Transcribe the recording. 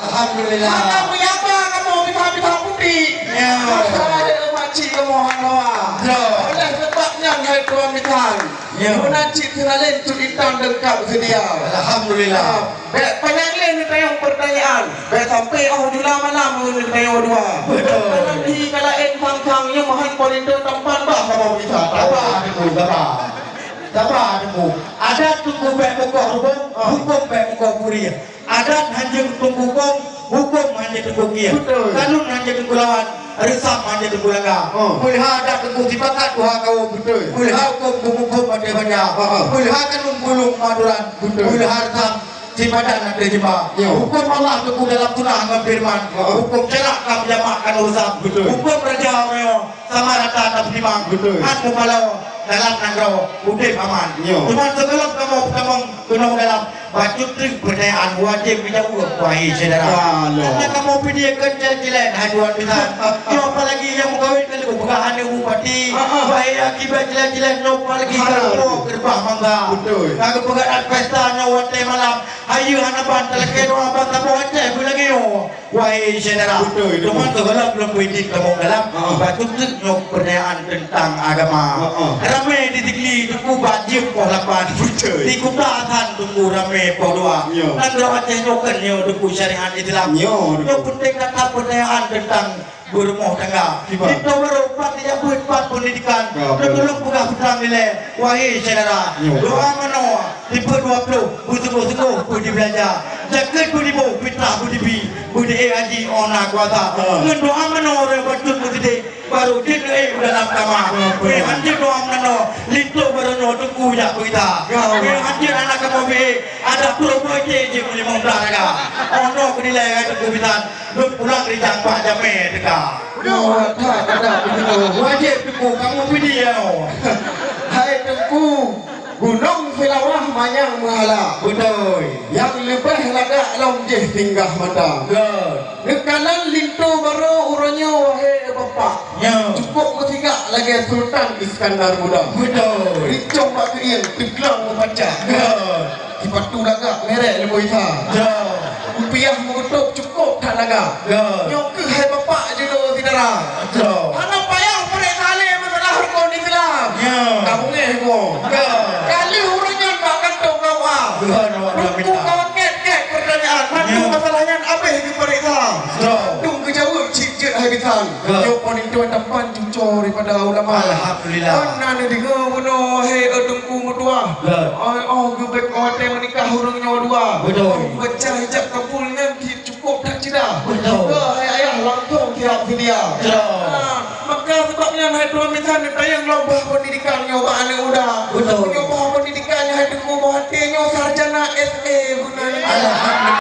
Alhamdulillah. Kamu apa kamu pita-pita putih? Ya. Saya makcik kamu halawa. Oleh sebabnya hai tuan mitan. Ya. Munacik kenalin tu intang dengkap sedia. Alhamdulillah. Baik penyanyi ni tayang pertanyaan. Baik sampai jula malam ni tayang dua. Betul. Nanti kalau fang-fang yang mahan polindo tampan bah kamu bisa. Sabar tunggu. Adat tunggu baik pokok hukum baik pokok puri. Adat hanya tunggu hukum hanya tunggu kia. Betul. Kanun hanya tunggu lawan. Risam hanya tunggu langgar. Kuliah adat tunggu sipakat tuha kau. Betul. Kuliah hukum pada banyak. Kuliah kanun bulung maduran. Betul. Kuliah hartam sipadan ada jemaah. Hukum Allah tunggu dalam tunah dengan firman. Hukum cerak kam jamakan urusan. Betul. Hukum raja meo sama rata tak penimang. Betul. Aku malau dalam nanggau udip aman. Cuma sebelum kamu kenal dalam baju trik pertanyaan wajib kita urut wahai saudara. Karena kamu pilih kerja jalan haduan bisa. Apa lagi yang mengawin kali kebukaan yang bupati. Wahai akibat jalan-jalan apa lagi kalau gerbah mangga. Betul. Kalau pegadaan pesta nyawa teh malam. Ayu hanapan teleke doa apa tamu aja aku lagi yo. Wahai saudara. Betul. Cuma sebelum belum pilih kamu dalam baju trik pertanyaan tentang agama. Ramai di Tigli tunggu bajib poh lapan. Di Kutatan tunggu ramai poh dua. Dan doa teh nyokan yo tunggu syariat Islam. Yo penting kata pertanyaan tentang berumah tangga. Itu berupat yang buat pendidikan. Tolong buka hutang nilai. Wahai saudara, doa mano tipe 20 butuh-butuh budi belajar. Jaket budi bo fitrah budi bi budi haji ona kuasa. Doa mano betul budi baru din dalam kamar. Hancur doa mano lintu baru no tunggu ya kita. Hancur anak kamu be ada promosi je boleh memberanga. Ono kenilai tunggu bitan. Lu pulang di Pak Jamil dekat. Tak ada begitu. Wajib tunggu kamu video. Hai tengku gunung Filawah manyang mahala. Betul. Yang lebih ladak lonjeh tinggal mata. Nekalan lintu baru urannya wahai bapak. Cukup ketiga lagi Sultan Iskandar Muda. Betul. Ricong bak kerian teglang membaca. Tiba tu lagak merek lebih ita. Rupiah mengutuk cukup tak lagak. Nyok ke hai bapak je lo saudara. Anak payah perek salih masalah hukum Islam. Kamu ngeh ko. Kali hurunnya tak kantong kau ah. Ruku kau ket pertanyaan. Mandu masalahnya apa yang diperiksa? Dung kejawab cik hai bitan. Yo pon itu tempat cucur daripada ulama. Alhamdulillah. Nana diga buno hai adungku mutua. Oh gebek ote menikah hurungnya dua. Betul. Baca hijab kapulnya cukup tak cida. Betul. Hai ayah langsung tiap video. Maka sebabnya hai tuan mitan tayang lomba pendidikannya ba anak muda. Betul. Nyoba pendidikannya hai tunggu hatinya sarjana SA guna. Alhamdulillah.